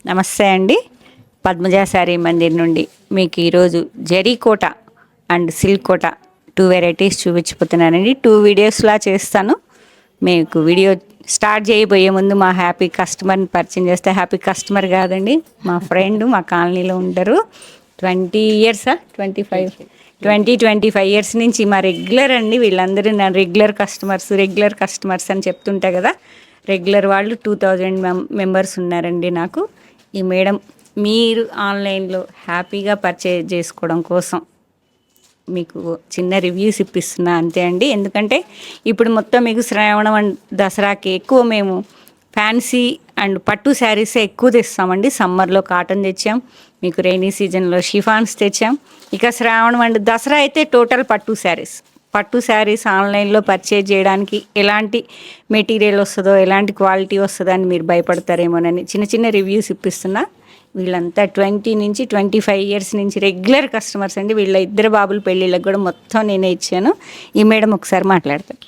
నమస్తే అండి. పద్మజా శారీ మందిర్ నుండి మీకు ఈరోజు zari quota and silk Kota 2 varieties చూపించిపోతున్నానండి. 2 వీడియోస్లా చేస్తాను. మీకు వీడియో స్టార్ట్ చేయబోయే ముందు మా హ్యాపీ కస్టమర్ని పరిచయం చేస్తే, హ్యాపీ కస్టమర్ కాదండి, మా ఫ్రెండ్ మా కాలనీలో ఉంటారు. 20 ఇయర్సా 25 ఇయర్స్ నుంచి మా రెగ్యులర్ అండి. వీళ్ళందరూ నా రెగ్యులర్ కస్టమర్స్ అని చెప్తుంటా కదా. రెగ్యులర్ వాళ్ళు 2000 మెంబర్స్ ఉన్నారండి నాకు. ఈ మేడం మీరు ఆన్లైన్లో హ్యాపీగా పర్చేజ్ చేసుకోవడం కోసం మీకు చిన్న రివ్యూస్ ఇప్పిస్తున్నా అంతే అండి. ఎందుకంటే ఇప్పుడు మొత్తం మీకు శ్రావణం అండ్ దసరాకి ఎక్కువ మేము ఫ్యాన్సీ అండ్ పట్టు శారీసే ఎక్కువ తెస్తామండి. సమ్మర్లో కాటన్ తెచ్చాం, మీకు రైనీ సీజన్లో షిఫాన్స్ తెచ్చాం. ఇక శ్రావణం అండ్ దసరా అయితే టోటల్ పట్టు శారీస్ ఆన్లైన్లో పర్చేజ్ చేయడానికి ఎలాంటి మెటీరియల్ వస్తుందో, ఎలాంటి క్వాలిటీ వస్తుందో అని మీరు భయపడతారేమోనని చిన్న చిన్న రివ్యూస్ ఇప్పిస్తున్నా. వీళ్ళంతా 20 నుంచి 25 ఇయర్స్ నుంచి రెగ్యులర్ కస్టమర్స్ అండి. వీళ్ళ 2 బాబుల పెళ్ళిళ్ళకి కూడా మొత్తం నేనే ఇచ్చాను. ఈ మేడం ఒకసారి మాట్లాడతాను.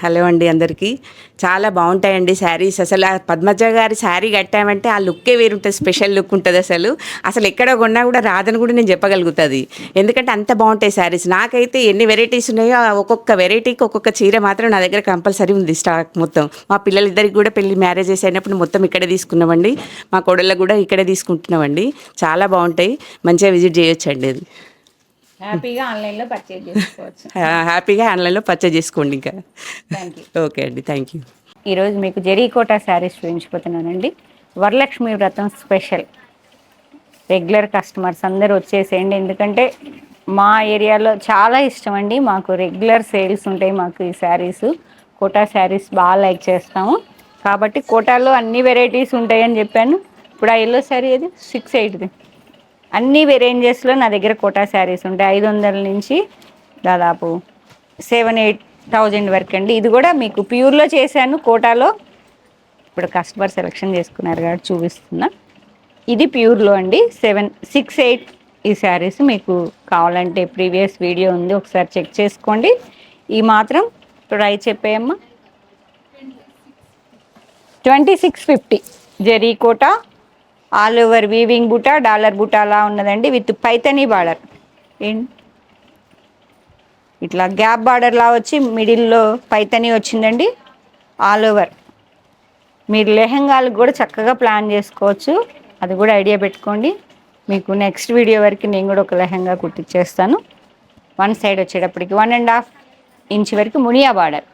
హలో అండి, అందరికీ చాలా బాగుంటాయండి శారీస్. అసలు ఆ పద్మజ గారి శారీ కట్టామంటే ఆ లుక్కే వేరుంటుంది, స్పెషల్ లుక్ ఉంటుంది. అసలు ఎక్కడ కొన్నా కూడా రాదని కూడా నేను చెప్పగలుగుతుంది, ఎందుకంటే అంత బాగుంటాయి శారీస్. నాకైతే ఎన్ని వెరైటీస్ ఉన్నాయో ఒక్కొక్క వెరైటీకి ఒక్కొక్క చీర మాత్రం నా దగ్గర కంపల్సరీ ఉంది స్టాక్ మొత్తం. మా పిల్లలిద్దరికి కూడా మ్యారేజెస్ అయినప్పుడు మొత్తం ఇక్కడే తీసుకున్నామండి. మా కోడళ్ళకు కూడా ఇక్కడే తీసుకుంటున్నామండి. చాలా బాగుంటాయి, మంచిగా విజిట్ చేయొచ్చండి. అది హ్యాపీగా ఆన్లైన్లో పర్చేజ్ చేసుకోండి. ఇంకా థ్యాంక్ యూ. ఓకే అండి, థ్యాంక్ యూ. ఈరోజు మీకు జరీ కోటా శారీస్ చూపించిపోతున్నానండి. వరలక్ష్మి వ్రతం స్పెషల్. రెగ్యులర్ కస్టమర్స్ అందరూ వచ్చేసేయండి, ఎందుకంటే మా ఏరియాలో చాలా ఇష్టం అండి. మాకు రెగ్యులర్ సేల్స్ ఉంటాయి. మాకు ఈ శారీస్, కోటా శారీస్ బాగా లైక్ చేస్తాము. కాబట్టి కోటాలో అన్ని వెరైటీస్ ఉంటాయని చెప్పాను. ఇప్పుడు ఆ ఎల్లో శారీ అది 680, అన్ని రేంజెస్లో నా దగ్గర కోటా శారీస్ ఉంటాయి. 500 నుంచి దాదాపు 7,000-8,000 వరకు అండి. ఇది కూడా మీకు ప్యూర్లో చేశాను కోటాలో. ఇప్పుడు కస్టమర్ సెలెక్షన్ చేసుకున్నారు కాబట్టి చూపిస్తున్నా. ఇది ప్యూర్లో అండి. 768 ఈ శారీస్. మీకు కావాలంటే ప్రీవియస్ వీడియో ఉంది, ఒకసారి చెక్ చేసుకోండి. ఈ మాత్రం ట్రై చెప్పేయమ్మా. 2650 zari Kota, all over weaving buta, dollar బుటాలా ఉన్నదండి, విత్ పైతనీ బార్డర్. ఇట్లా గ్యాప్ బార్డర్లా వచ్చి మిడిల్లో పైతనీ వచ్చిందండి. ఆల్ ఓవర్ మీరు లెహంగాలకు కూడా చక్కగా ప్లాన్ చేసుకోవచ్చు. అది కూడా ఐడియా పెట్టుకోండి. మీకు నెక్స్ట్ వీడియో వరకు నేను కూడా ఒక లెహంగా కుట్టించేస్తాను. 1 సైడ్ వచ్చేటప్పటికి 1.5 ఇంచ్ వరకు Muniya border.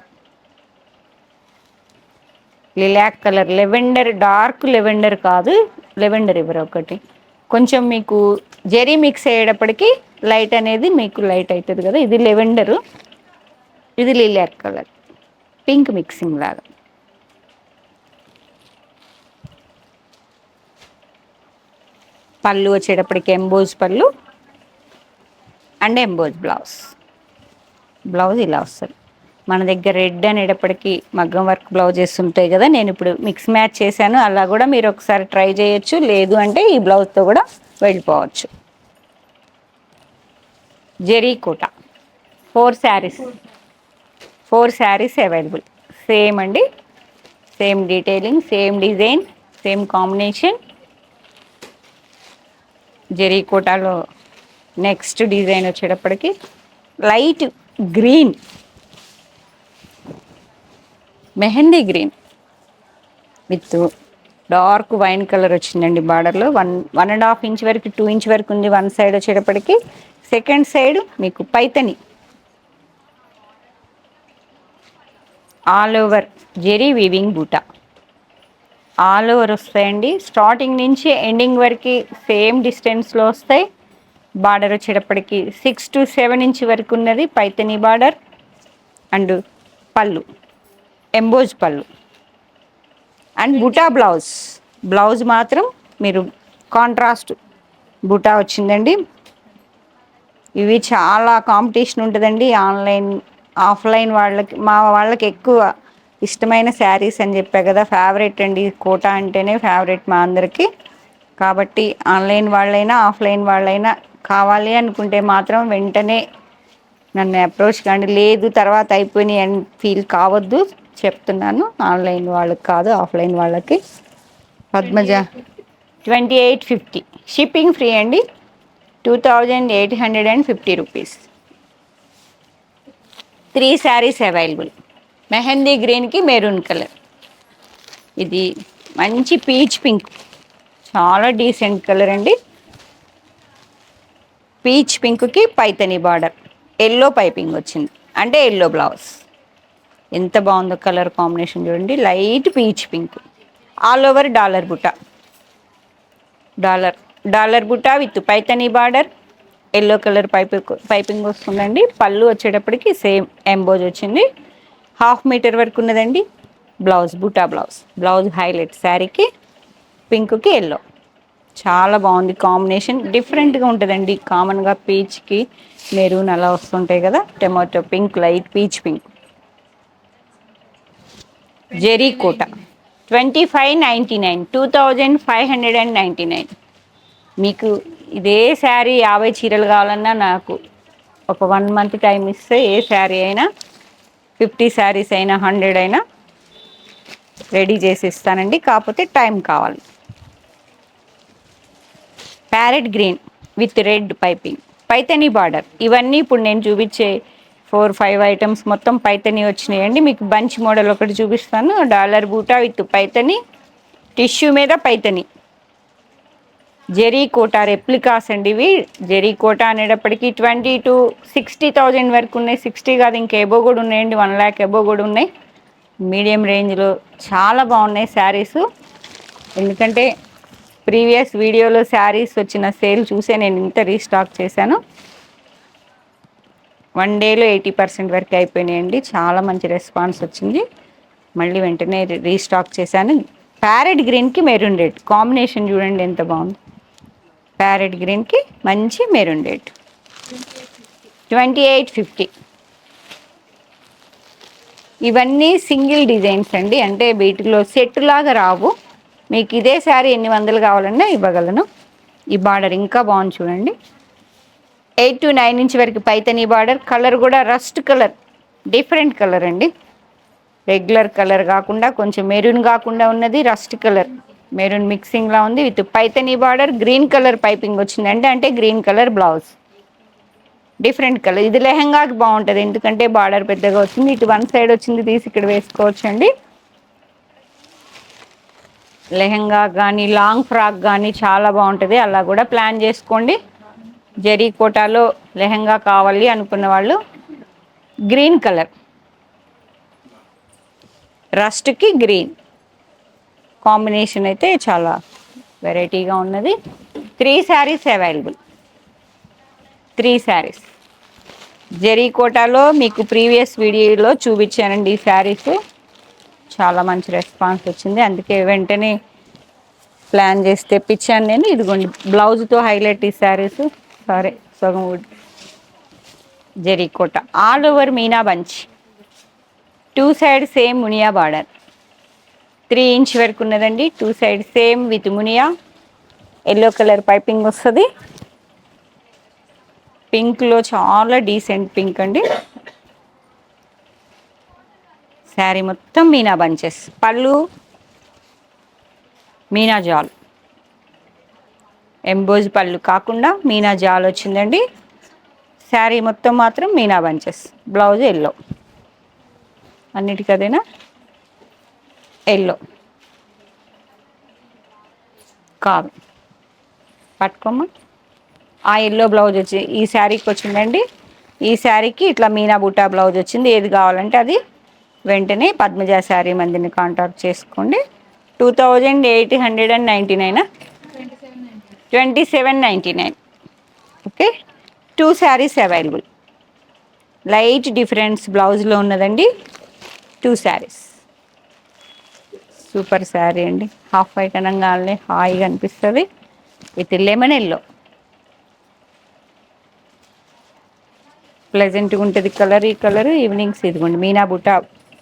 Lilac colour, lavender, dark lavender కాదు, లెవెండర్ ఇవ్వరు ఒకటి. కొంచెం మీకు జెరీ మిక్స్ అయ్యేటప్పటికి లైట్ అనేది మీకు లైట్ అవుతుంది కదా. ఇది లెవెండరు, ఇది లిలాక్ కలర్, పింక్ మిక్సింగ్ లాగా. పళ్ళు వచ్చేటప్పటికి ఎంబోజ్ పళ్ళు అండ్ ఎంబోజ్ బ్లౌజ్ ఇలా వస్తుంది. మన దగ్గర రెడ్ అనేటప్పటికీ మగ్గం వర్క్ బ్లౌజెస్ ఉంటాయి కదా. నేను ఇప్పుడు మిక్స్ మ్యాచ్ చేశాను, అలా కూడా మీరు ఒకసారి ట్రై చేయొచ్చు. లేదు అంటే ఈ బ్లౌజ్తో కూడా వెళ్ళిపోవచ్చు. జెరీ కోటా 4 శారీస్ అవైలబుల్. సేమ్ అండి, same detailing, same design, same combination. Zari కోటాలో నెక్స్ట్ డిజైన్ వచ్చేటప్పటికి light green, mehndi green with dark wine colour వచ్చిందండి. బార్డర్లో 1.5 ఇంచ్ వరకు, 2 ఇంచ్ వరకు ఉంది. 1 సైడ్ వచ్చేటప్పటికి, సెకండ్ సైడ్ మీకు Paithani all over zari weaving buta all over వస్తాయండి. స్టార్టింగ్ నుంచి ఎండింగ్ వరకు సేమ్ డిస్టెన్స్లో వస్తాయి. బార్డర్ వచ్చేటప్పటికి 6 to 7 ఇంచ్ వరకు ఉన్నది పైతని బార్డర్. అండ్ పళ్ళు ఎంబోజ్ పళ్ళు అండ్ బుటా బ్లౌజ్ మాత్రం మీరు కాంట్రాస్ట్ బుటా వచ్చిందండి. ఇవి చాలా కాంపిటీషన్ ఉంటుందండి ఆన్లైన్ ఆఫ్లైన్ వాళ్ళకి. మా వాళ్ళకి ఎక్కువ ఇష్టమైన శారీస్ అని చెప్పా కదా, ఫేవరెట్ అండి. కోటా అంటేనే ఫేవరెట్ మా అందరికీ. కాబట్టి ఆన్లైన్ వాళ్ళైనా ఆఫ్లైన్ వాళ్ళైనా కావాలి అనుకుంటే మాత్రం వెంటనే నన్ను అప్రోచ్ కానీ లేదు తర్వాత అయిపోయినాయి అని ఫీల్ కావద్దు, చెప్తున్నాను. ఆన్లైన్ వాళ్ళకి కాదు, ఆఫ్లైన్ వాళ్ళకి. పద్మజ 2850, షిప్పింగ్ ఫ్రీ అండి. 2850 రూపీస్. 3 శారీస్ అవైలబుల్. మెహందీ గ్రీన్కి మెరూన్ కలర్, ఇది మంచి పీచ్ పింక్, చాలా డీసెంట్ కలర్ అండి. పీచ్ పింక్కి పైతని బార్డర్, ఎల్లో పైపింగ్ వచ్చింది, అంటే ఎల్లో బ్లౌజ్. ఎంత బాగుందో కలర్ కాంబినేషన్ చూడండి, light peach pink. All over dollar బుట్ట, డాలర్ బుట్ట with Paithani border, yellow colour piping వస్తుందండి. పళ్ళు వచ్చేటప్పటికి సేమ్ ఎంబోజ్ వచ్చింది. 1/2 మీటర్ వరకు ఉన్నదండి. బ్లౌజ్ బుటా బ్లౌజ్ హైలైట్ శారీకి, పింక్కి ఎల్లో. చాలా బాగుంది కాంబినేషన్, డిఫరెంట్గా ఉంటుందండి. కామన్గా పీచ్కి మెరూన్ అలా వస్తుంటాయి కదా, tomato pink, light peach pink. Zari Kota 2599, 2599. మీకు ఇదే శారీ 50 చీరలు కావాలన్నా నాకు ఒక 1 మంత్ టైం ఇస్తే ఏ శారీ అయినా, 50 శారీస్ అయినా, 100 అయినా రెడీ చేసి ఇస్తానండి. కాకపోతే టైం కావాలి. Parrot green with red piping, Paithani border. ఇవన్నీ ఇప్పుడు నేను చూపించే 4-5 ఐటమ్స్ మొత్తం పైతని వచ్చినాయండి. మీకు బంచ్ మోడల్ ఒకటి చూపిస్తాను. డాలర్ బూటా విత్ పైతని, టిష్యూ మీద పైతని. జెరీ కోటా రెప్లికాస్ అండి ఇవి. జెరీ కోటా అనేటప్పటికి 20 to 60,000 వరకు ఉన్నాయి. 60 కాదు, ఇంకా ఎబో కూడా ఉన్నాయండి. 1 lakh ఎబో కూడా ఉన్నాయి. మీడియం రేంజ్లో చాలా బాగున్నాయి శారీస్. ఎందుకంటే ప్రీవియస్ వీడియోలో శారీస్ వచ్చిన సేల్ చూసే నేను ఇంత రీస్టాక్ చేశాను. 1 డేలో 80% వరకు అయిపోయినాయండి. చాలా మంచి రెస్పాన్స్ వచ్చింది. మళ్ళీ వెంటనే రీస్టాక్ చేశాను. ప్యారెట్ గ్రీన్కి మెరూన్ రెడ్ కాంబినేషన్ చూడండి ఎంత బాగుంది. ప్యారెట్ గ్రీన్కి మంచి మెరూన్ రెడ్. 2850. ఇవన్నీ సింగిల్ డిజైన్స్ అండి, అంటే వీటిలో సెట్ లాగా రావు. మీకు ఇదే శారీ ఎన్ని వందలు కావాలన్నా ఇవ్వగలను. ఈ బార్డర్ ఇంకా బాగుంది చూడండి. 8 to 9 ఇంచ్ వరకు పైతని బార్డర్. కలర్ కూడా రస్ట్ కలర్, డిఫరెంట్ కలర్ అండి. రెగ్యులర్ కలర్ కాకుండా కొంచెం మెరూన్ కాకుండా ఉన్నది, రస్ట్ కలర్ మెరూన్ మిక్సింగ్లా ఉంది. With Paithani border, green colour piping వచ్చిందండి, అంటే green colour blouse. Different colour, ఇది లెహంగాకి బాగుంటుంది ఎందుకంటే బార్డర్ పెద్దగా వచ్చింది. ఇటు 1 సైడ్ వచ్చింది తీసి ఇక్కడ వేసుకోవచ్చు అండి. లెహంగా కానీ లాంగ్ ఫ్రాక్ కానీ చాలా బాగుంటుంది, అలా కూడా ప్లాన్ చేసుకోండి. జరీ కోటాలో లెహంగా కావాలి అనుకున్న వాళ్ళు గ్రీన్ కలర్, రస్ట్కి గ్రీన్ కాంబినేషన్ అయితే చాలా వెరైటీగా ఉన్నది. 3 శారీస్ అవైలబుల్. 3 శారీస్ జరీ కోటాలో మీకు ప్రీవియస్ వీడియోలో చూపించానండి. ఈ శారీస్ చాలా మంచి రెస్పాన్స్ వచ్చింది, అందుకే వెంటనే ప్లాన్ చేసి తెప్పించాను నేను. ఇదిగోండి బ్లౌజ్తో హైలైట్ ఈ శారీస్. సరే, సగం zari Kota all over meena bunch, 2 side same muniya border. 3 inch వరకు ఉన్నదండి. 2 side same with muniya. Yellow colour piping వస్తుంది. పింక్లో చాలా డీసెంట్ పింక్ అండి. శారీ మొత్తం మీనా బంచెస్. పళ్ళు మీనా జాల్, ఎంబోజ్ పళ్ళు కాకుండా మీనా జాల్ వచ్చిందండి. శారీ మొత్తం మాత్రం మీనా బంచెస్. బ్లౌజ్ ఎల్లో, అన్నిటికదేనా ఎల్లో కాదు, పట్టుకోమ్మా. ఆ ఎల్లో బ్లౌజ్ వచ్చి ఈ శారీకి వచ్చిందండి. ఈ శారీకి ఇట్లా మీనా బుట్టా బ్లౌజ్ వచ్చింది. ఏది కావాలంటే అది వెంటనే పద్మజ శారీ మందిని కాంటాక్ట్ చేసుకోండి. 2899, 2799. Okay, 2 saris available. Light difference బ్లౌజ్లో ఉన్నదండి. 2 శారీస్. సూపర్ శారీ అండి. హాఫ్ వైట్ అనగానే హాయిగా అనిపిస్తుంది. విత్ లెమన్ ఎల్లో ప్లెజెంట్గా ఉంటుంది కలర్. ఈ కలర్ ఈవినింగ్స్ ఇదిగోండి మీనా బుట్ట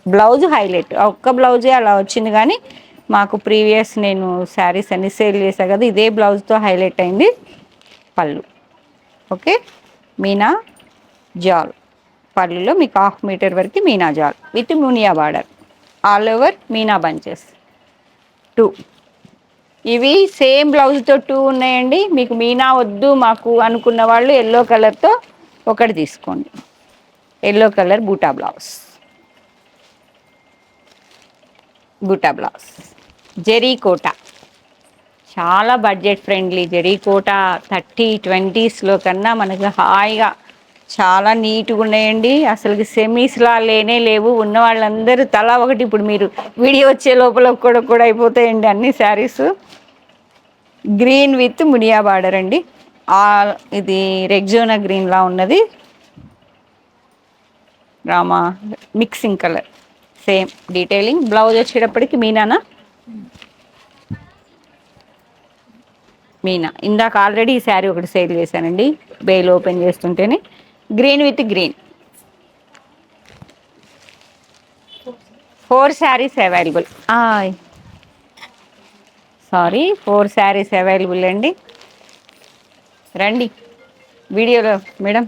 బ్లౌజ్ హైలైట్. ఒక్క బ్లౌజే అలా వచ్చింది, కానీ మాకు ప్రీవియస్ నేను శారీస్ అన్ని సేల్ చేశాను కదా, ఇదే బ్లౌజ్తో హైలైట్ అయింది పళ్ళు. ఓకే, మీనా జాల్ పళ్ళులో మీకు 1/2 మీటర్ వరకు meena jaal with muniya border, all over meena bunches 2. ఇవి సేమ్ బ్లౌజ్తో 2 ఉన్నాయండి. మీకు మీనా వద్దు మాకు అనుకున్న వాళ్ళు ఎల్లో కలర్తో ఒకటి తీసుకోండి. ఎల్లో కలర్ బూటా బ్లౌజ్, బూటా బ్లౌజ్ జెరీ కోటా, చాలా బడ్జెట్ ఫ్రెండ్లీ. జెరీ కోటా 30-20స్లో కన్నా మనకి హాయిగా చాలా నీట్గా ఉన్నాయండి. అసలుకి సెమీస్లా లేనే లేవు. ఉన్న వాళ్ళందరూ తలా ఒకటి, ఇప్పుడు మీరు వీడియో వచ్చే లోపల కూడా అయిపోతాయండి అన్ని saris. Green with muniya border అండి. ఇది రెగ్జోనా గ్రీన్లా ఉన్నది, Rama mixing colour, same detailing. Blouse వచ్చేటప్పటికి మీనానా, మీనా. ఇందాక ఆల్రెడీ ఈ శారీ ఒకటి సేల్ చేశానండి బేల్ ఓపెన్ చేస్తుంటేనే. Green with green, 4 saris available. Sorry, 4 saris available అండి. రండి వీడియోలో madam.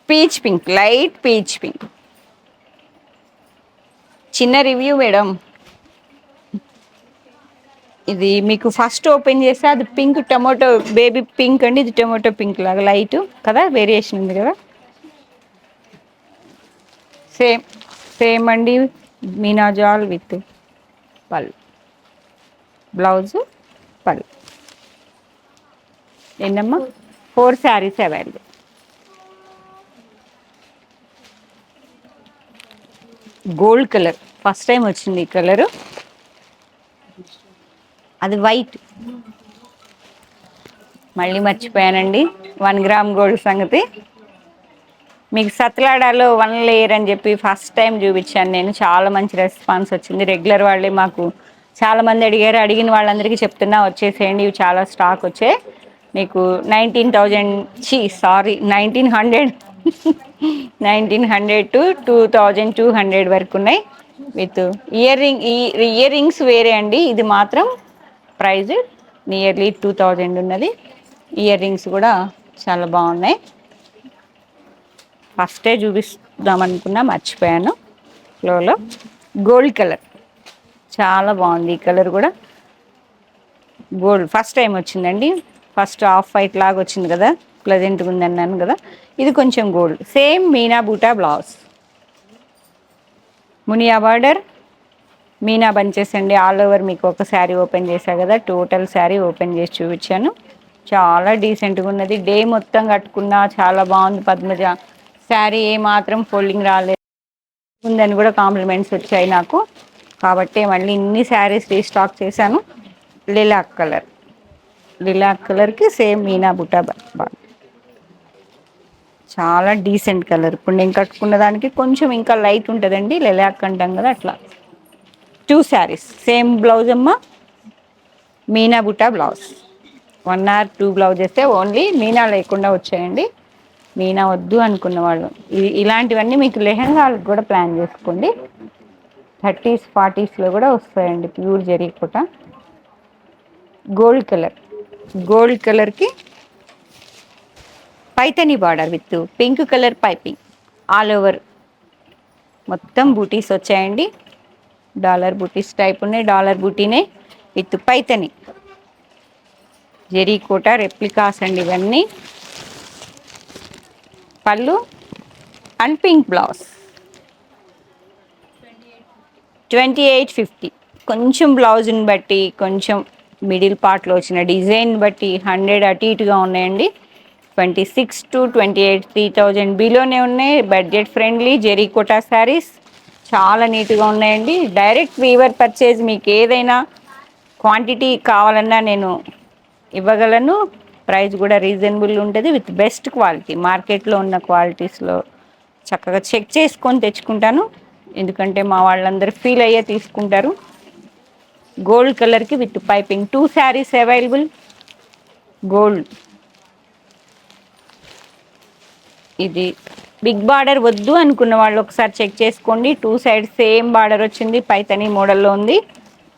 Peach pink, light peach pink, చిన్న రివ్యూ మేడం. ఇది మీకు ఫస్ట్ ఓపెన్ చేస్తే అది పింక్, టొమాటో బేబీ పింక్ అండి. ఇది టొమాటో పింక్ లాగా లైట్ కదా, వేరియేషన్ ఉంది కదా. సేమ్ సేమ్ అండి, మీనా జాల్ విత్ పళ్ళు, బ్లౌజు పళ్ళు. ఏంటమ్మా, 4 saris available. Gold colour first time వచ్చింది ఈ కలరు. అది వైట్, మళ్ళీ మర్చిపోయానండి 1 గ్రామ్ గోల్డ్ సంగతి. మీకు సత్లాడాలో 1 లేయర్ అని చెప్పి ఫస్ట్ టైం చూపించాను నేను. చాలా మంచి రెస్పాన్స్ వచ్చింది. రెగ్యులర్ వాళ్ళే మాకు చాలామంది అడిగారు. అడిగిన వాళ్ళందరికీ చెప్తున్నా వచ్చేసేయండి, ఇవి చాలా స్టాక్ వచ్చాయి. మీకు 1900 1900 to 2200 వరకు ఉన్నాయి. విత్ ఇయర్ రింగ్స్ వేరే అండి. ఇది మాత్రం ప్రైజ్ నియర్లీ 2000 ఉన్నది. ఇయర్ రింగ్స్ కూడా చాలా బాగున్నాయి. ఫస్టే చూపిస్తాం అనుకున్నా, మర్చిపోయాను ఫ్లోలో. గోల్డ్ కలర్ చాలా బాగుంది. ఈ కలర్ కూడా గోల్డ్ ఫస్ట్ టైం వచ్చిందండి. ఫస్ట్ ఆఫ్ వైట్ లాగా వచ్చింది కదా, ప్లెజెంట్గా ఉంది అన్నాను కదా. ఇది కొంచెం గోల్డ్. సేమ్ మీనా బూటా blouse, Muniya border, Meena bunches అండి. ఆల్ ఓవర్ మీకు ఒక శారీ ఓపెన్ చేశా కదా, టోటల్ శారీ ఓపెన్ చేసి చూపించాను. చాలా డీసెంట్గా ఉన్నది. డే మొత్తం కట్టుకున్నా చాలా బాగుంది. పద్మజ శారీ ఏమాత్రం ఫోల్డింగ్ రాలేదు ఉందని కూడా కాంప్లిమెంట్స్ వచ్చాయి నాకు. కాబట్టి మళ్ళీ ఇన్ని శారీస్ రీస్టాక్ చేశాను. లిలాక్ కలర్, లిలాక్ కలర్కి సేమ్ మీనా బుటా చాలా డీసెంట్ కలర్. ఇప్పుడు నేను కట్టుకున్న దానికి కొంచెం ఇంకా లైట్ ఉంటుందండి, లిలాక్ అంటాం కదా అట్లా. 2 శారీస్ సేమ్ బ్లౌజ్ అమ్మ, meena buta blouse. 1 or 2 blouses only meena లేకుండా వచ్చాయండి. మీనా వద్దు అనుకున్న వాళ్ళు ఇలాంటివన్నీ మీకు లెహంగాలకు కూడా ప్లాన్ చేసుకోండి. 30s 40స్లో కూడా వస్తాయండి, ప్యూర్ జరీకోట. గోల్డ్ కలర్, గోల్డ్ కలర్కి Paithani border with pink colour piping. All over మొత్తం బూటీస్ వచ్చాయండి. డాలర్ బూటీస్ టైప్ ఉన్నాయి. డాలర్ బూటీనే విత్ పైతని జరీకోట రెప్లికాస్ అండి ఇవన్నీ. పళ్ళు అండ్ పింక్ బ్లౌజ్ 2850. కొంచెం బ్లౌజ్ని బట్టి, కొంచెం మిడిల్ పార్ట్లో వచ్చిన డిజైన్ బట్టి 100 అటు ఇటుగా ఉన్నాయండి. 26 to 28, 3000 బిలోనే ఉన్నాయి. బడ్జెట్ ఫ్రెండ్లీ జెరీకోటా శారీస్ చాలా నీట్గా ఉన్నాయండి. డైరెక్ట్ వీవర్ పర్చేజ్, మీకు ఏదైనా క్వాంటిటీ కావాలన్నా నేను ఇవ్వగలను. ప్రైస్ కూడా రీజనబుల్ ఉంటుంది విత్ బెస్ట్ క్వాలిటీ. మార్కెట్లో ఉన్న క్వాలిటీస్లో చక్కగా చెక్ చేసుకొని తెచ్చుకుంటాను, ఎందుకంటే మా వాళ్ళందరూ ఫీల్ అయ్యే తీసుకుంటారు. గోల్డ్ కలర్కి with piping 2 saris available. Gold ఇది బిగ్ బార్డర్ వద్దు అనుకున్న వాళ్ళు ఒకసారి చెక్ చేసుకోండి. 2 సైడ్స్ సేమ్ బార్డర్ వచ్చింది, పైతని మోడల్లో ఉంది.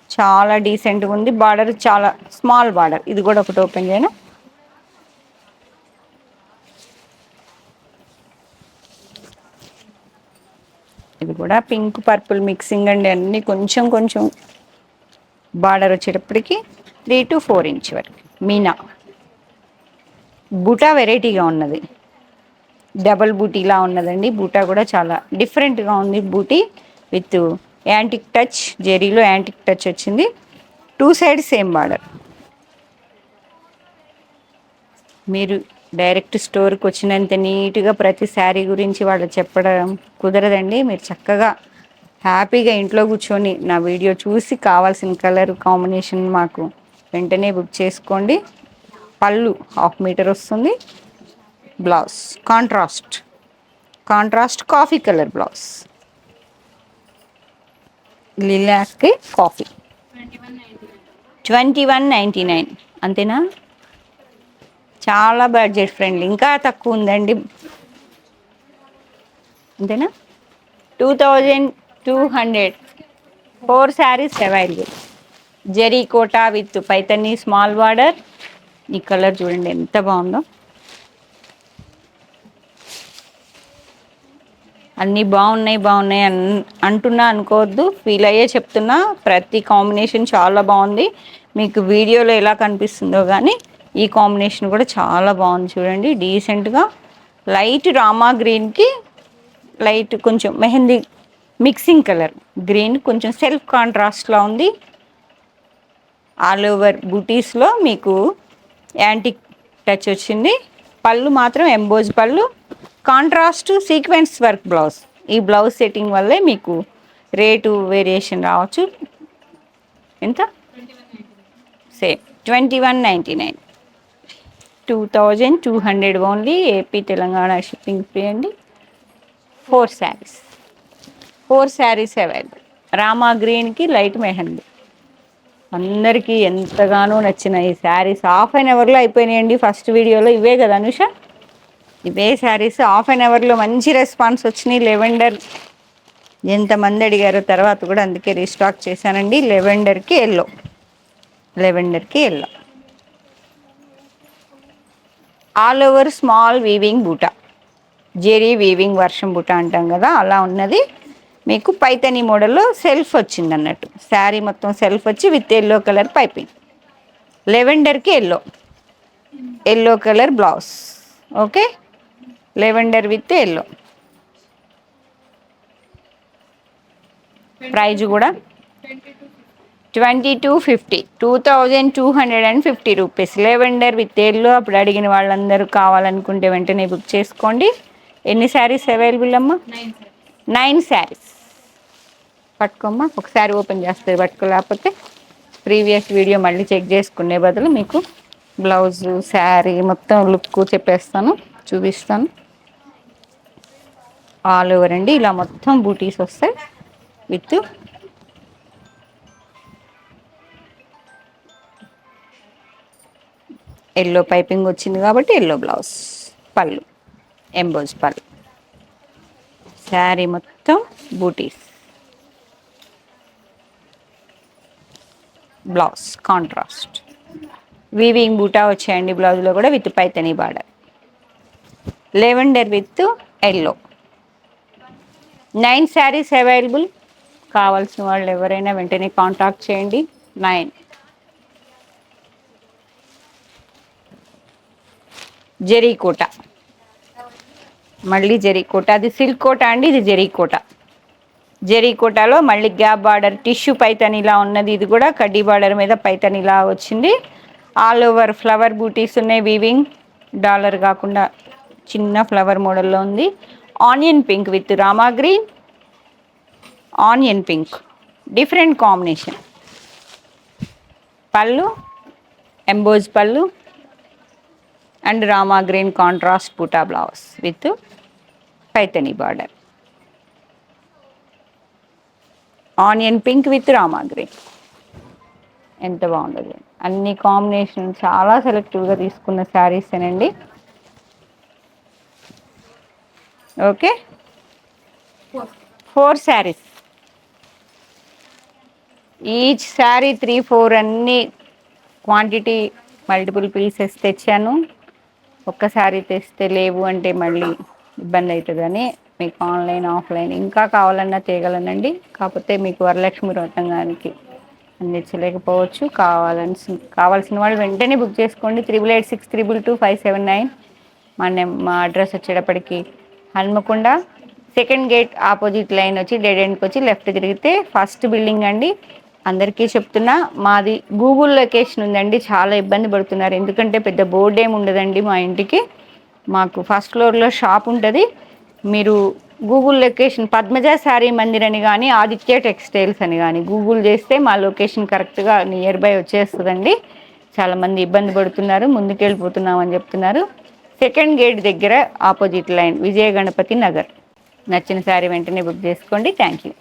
చాలా డీసెంట్గా ఉంది. బార్డర్ చాలా స్మాల్ బార్డర్. ఇది కూడా ఒకటి ఓపెన్ చేయను. ఇది కూడా పింక్ పర్పుల్ మిక్సింగ్ అండి, అన్నీ కొంచెం కొంచెం బార్డర్ వచ్చేటప్పటికి 3 to 4 ఇంచ్ వరకు మీనా బూటా వెరైటీగా ఉన్నది, డబల్ బూటీలా ఉన్నదండి. బూటా కూడా చాలా డిఫరెంట్గా ఉంది. బూటీ విత్ యాంటిక్ టచ్, జెరీలో యాంటిక్ టచ్ వచ్చింది. 2 సైడ్ సేమ్ బార్డర్. మీరు డైరెక్ట్ స్టోర్కి వచ్చినంత నీట్గా ప్రతి శారీ గురించి వాళ్ళు చెప్పడం కుదరదండి. మీరు చక్కగా హ్యాపీగా ఇంట్లో కూర్చొని నా వీడియో చూసి కావాల్సిన కలర్ కాంబినేషన్ మాకు వెంటనే బుక్ చేసుకోండి. పళ్ళు 1/2 మీటర్ వస్తుంది. Blouse contrast coffee colour blouse, లిలాక్కి కాఫీ. 2199 అంతేనా? చాలా బడ్జెట్ ఫ్రెండ్లీ, ఇంకా తక్కువ ఉందండి. అంతేనా? 2200. 4 saris available. Zari kota with Paithani small border. ఈ కలర్ చూడండి ఎంత బాగుందో. అన్నీ బాగున్నాయి అంటున్నా అనుకోవద్దు, ఫీల్ అయ్యే చెప్తున్నా. ప్రతి కాంబినేషన్ చాలా బాగుంది. మీకు వీడియోలో ఎలా కనిపిస్తుందో కానీ ఈ కాంబినేషన్ కూడా చాలా బాగుంది. చూడండి డీసెంట్గా లైట్ రామా గ్రీన్కి లైట్ కొంచెం మెహందీ మిక్సింగ్ కలర్ గ్రీన్, కొంచెం సెల్ఫ్ కాంట్రాస్ట్లా ఉంది. ఆల్ ఓవర్ బూటీస్లో మీకు యాంటిక్ టచ్ వచ్చింది. పళ్ళు మాత్రం ఎంబోజ్ పళ్ళు, కాంట్రాస్ట్ సీక్వెన్స్ వర్క్ బ్లౌజ్. ఈ బ్లౌజ్ సెట్టింగ్ వల్లే మీకు రేటు వేరియేషన్ రావచ్చు. ఎంత? Same 2199. 2200 only. AP Telangana shipping free అండి. 4 శారీస్ అవైలబుల్. రామా గ్రీన్కి లైట్ మెహందీ. అందరికీ ఎంతగానో నచ్చిన ఈ శారీస్ హాఫ్ అన్ అవర్లో అయిపోయినాయండి. ఫస్ట్ వీడియోలో ఇవే కదా అనుష, ఇవే శారీస్ హాఫ్ అన్ అవర్లో మంచి రెస్పాన్స్ వచ్చినాయి. లెవెండర్ ఎంతమంది అడిగారో తర్వాత కూడా అందుకే రీస్టాక్ చేశానండి. లెవెండర్కి yellow all over small weaving buta, zari weaving వర్షం బూటా అంటాం కదా, అలా ఉన్నది. మీకు పైతని మోడల్లో సెల్ఫ్ వచ్చింది అన్నట్టు. శారీ మొత్తం సెల్ఫ్ వచ్చి విత్ ఎల్లో కలర్ పైపింగ్. లెవెండర్కి yellow colour blouse. Okay, lavender with yellow. Price కూడా 2250. 2250 రూపీస్. Lavender with yellow. అప్పుడు అడిగిన వాళ్ళందరూ కావాలనుకుంటే వెంటనే బుక్ చేసుకోండి. ఎన్ని శారీస్ అవైలబుల్ అమ్మా? 9 శారీస్. పట్టుకోమ్మా, ఒకసారి ఓపెన్ చేస్తుంది పట్టుకోలేకపోతే ప్రీవియస్ వీడియో మళ్ళీ చెక్ చేసుకునే బదులు మీకు బ్లౌజు శారీ మొత్తం లుక్ చెప్పేస్తాను, చూపిస్తాను. ఆల్ ఓవర్ అండి, ఇలా మొత్తం బూటీస్ వస్తాయి విత్ ఎల్లో పైపింగ్ వచ్చింది కాబట్టి ఎల్లో బ్లౌజ్. పళ్ళు ఎంబోజ్ పళ్ళు. శారీ మొత్తం బూటీస్. బ్లౌజ్ కాంట్రాస్ట్ వీవింగ్ బూటా వచ్చాయండి బ్లౌజ్లో కూడా with Paithani border. Lavender with yellow. 9 saris available. కావాల్సిన వాళ్ళు ఎవరైనా వెంటనే కాంటాక్ట్ చేయండి. 9. జరీ కోట, మళ్ళీ జరీ కోట. అది సిల్క్ కోట అండి, ఇది జరీ కోట. జరీ కోటాలో మళ్ళీ గ్యాప్ బార్డర్ టిష్యూ పైతనిలా ఉన్నది. ఇది కూడా కడ్డీ బార్డర్ మీద పైతనిలా వచ్చింది. ఆల్ ఓవర్ ఫ్లవర్ బూటీస్ ఉన్నాయి. వీవింగ్ డాలర్ కాకుండా చిన్న ఫ్లవర్ మోడల్లో ఉంది. Onion pink with Rama green. Onion pink different combination. పళ్ళు ఎంబోజ్ పళ్ళు అండ్ రామా గ్రీన్ కాంట్రాస్ట్ బూటా blouse with Paithani border. Onion pink with Rama green. ఎంత బాగుంటుంది. అన్ని కాంబినేషన్ చాలా సెలెక్టివ్గా తీసుకున్న శారీసేనండి. ఓకే, 4 శారీస్. ఈచ్ శారీ 3-4 అన్ని క్వాంటిటీ మల్టిపుల్ పీసెస్ తెచ్చాను. ఒక్కసారి తెస్తే లేవు అంటే మళ్ళీ ఇబ్బంది అవుతుందని మీకు ఆన్లైన్ ఆఫ్లైన్ ఇంకా కావాలన్నా తేగలనండి. కాకపోతే మీకు వరలక్ష్మి వ్రతంగానికి అందించలేకపోవచ్చు. కావాల్సిన వాళ్ళు వెంటనే బుక్ చేసుకోండి. 8886222579. మా అడ్రస్ వచ్చేటప్పటికి Hanamkonda second gate opposite line వచ్చి డెడ్ ఎండ్కి వచ్చి లెఫ్ట్ తిరిగితే ఫస్ట్ బిల్డింగ్ అండి. అందరికీ చెప్తున్నా, మాది గూగుల్ లొకేషన్ ఉందండి. చాలా ఇబ్బంది పడుతున్నారు, ఎందుకంటే పెద్ద బోర్డు ఏమి ఉండదండి మా ఇంటికి. మాకు ఫస్ట్ ఫ్లోర్లో షాప్ ఉంటుంది. మీరు గూగుల్ లొకేషన్ పద్మజ శారీ మందిర్ అని కానీ ఆదిత్య టెక్స్టైల్స్ అని కానీ గూగుల్ చేస్తే మా లొకేషన్ కరెక్ట్గా నియర్ బై వచ్చేస్తుందండి. చాలామంది ఇబ్బంది పడుతున్నారు, ముందుకెళ్ళిపోతున్నామని చెప్తున్నారు. సెకండ్ గేట్ దగ్గర ఆపోజిట్ లైన్ విజయ గణపతి నగర్. నచ్చిన శారీ వెంటనే బుక్ చేసుకోండి. Thank you.